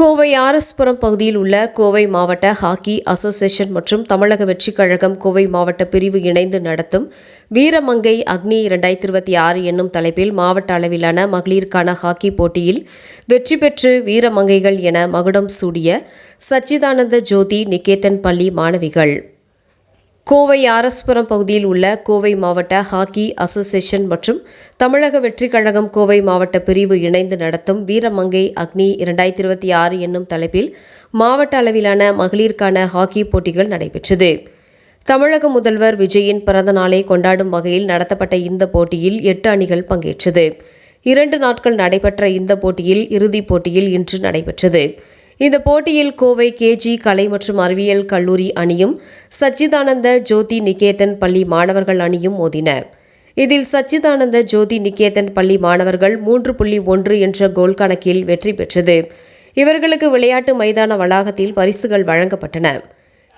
கோவை ஆர்எஸ்புரம் பகுதியில் உள்ள கோவை மாவட்ட ஹாக்கி அசோசியேஷன் மற்றும் தமிழக வெற்றிக் கழகம் கோவை மாவட்ட பிரிவு இணைந்து நடத்தும் வீரமங்கை அக்னி 2026 என்னும் தலைப்பில் மாவட்ட அளவிலான மகளிருக்கான ஹாக்கி போட்டியில் வெற்றி பெற்று வீரமங்கைகள் என மகுடம் சூடிய சச்சிதானந்த ஜோதி நிகேதன் பள்ளி மாணவிகள். கோவை ஆர்எஸ்புரம் பகுதியில் உள்ள கோவை மாவட்ட ஹாக்கி அசோசியேஷன் மற்றும் தமிழக வெற்றிக் கழகம் கோவை மாவட்ட பிரிவு இணைந்து நடத்தும் வீரமங்கை அக்னி 2026 என்னும் தலைப்பில் மாவட்ட அளவிலான மகளிருக்கான ஹாக்கி போட்டிகள் நடைபெற்றது. தமிழக முதல்வர் விஜயின் பிறந்த நாளை கொண்டாடும் வகையில் நடத்தப்பட்ட இந்த போட்டியில் 8 அணிகள் பங்கேற்றது. 2 நாட்கள் நடைபெற்ற இந்த போட்டியில் இறுதிப் போட்டியில் இன்று நடைபெற்றது. இந்த போட்டியில் கோவை கேஜி கலை மற்றும் அறிவியல் கல்லூரி அணியும் சச்சிதானந்த ஜோதி நிகேதன் பள்ளி மாணவர்கள் அணியும் மோதின. இதில் சச்சிதானந்த ஜோதி நிகேதன் பள்ளி மாணவர்கள் 3.1 என்ற கோல் கணக்கில் வெற்றி பெற்றது. இவர்களுக்கு விளையாட்டு மைதான வளாகத்தில் பரிசுகள் வழங்கப்பட்டன.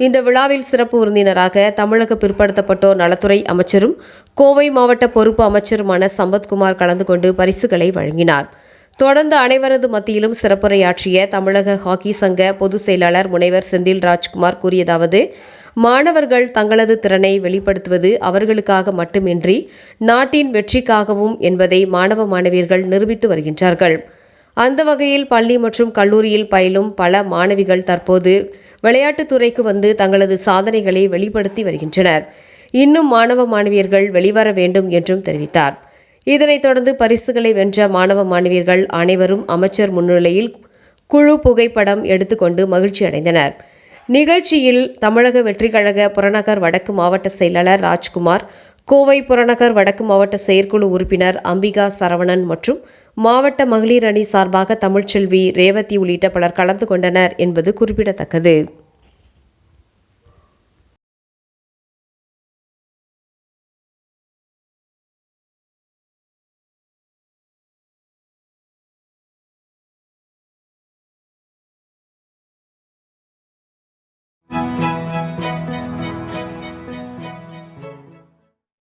இந்த விழாவில் சிறப்பு விருந்தினராக தமிழக பிற்படுத்தப்பட்டோர் நலத்துறை அமைச்சரும் கோவை மாவட்ட பொறுப்பு அமைச்சருமான சம்பத்குமார் கலந்து கொண்டு பரிசுகளை வழங்கினார். தொடர்ந்து அனைவரது மத்தியிலும் சிறப்புரையாற்றிய தமிழக ஹாக்கி சங்க பொதுச் செயலாளர் முனைவர் செந்தில் ராஜ்குமார் கூறியதாவது, மாணவர்கள் தங்களது திறனை வெளிப்படுத்துவது அவர்களுக்காக மட்டுமின்றி நாட்டின் வெற்றிக்காகவும் என்பதை மாணவ மாணவியர்கள் நிரூபித்து வருகின்றார்கள். அந்த வகையில் பள்ளி மற்றும் கல்லூரியில் பயிலும் பல மாணவிகள் தற்போது விளையாட்டுத்துறைக்கு வந்து தங்களது சாதனைகளை வெளிப்படுத்தி வருகின்றனர். இன்னும் மாணவ மாணவியர்கள் வெளிவர வேண்டும் என்றும் தெரிவித்தார். இதனைத் தொடர்ந்து பரிசுகளை வென்ற மாணவ மாணவியர்கள் அனைவரும் அமைச்சர் முன்னிலையில் குழு புகைப்படம் எடுத்துக்கொண்டு மகிழ்ச்சி அடைந்தனர். நிகழ்ச்சியில் தமிழக வெற்றிக் கழக புறநகர் வடக்கு மாவட்ட செயலாளர் ராஜ்குமார், கோவை புறநகர் வடக்கு மாவட்ட செயற்குழு உறுப்பினர் அம்பிகா சரவணன் மற்றும் மாவட்ட மகளிர் அணி சார்பாக தமிழ்ச்செல்வி ரேவதி உள்ளிட்ட பலர் கலந்து கொண்டனர் என்பது குறிப்பிடத்தக்கது.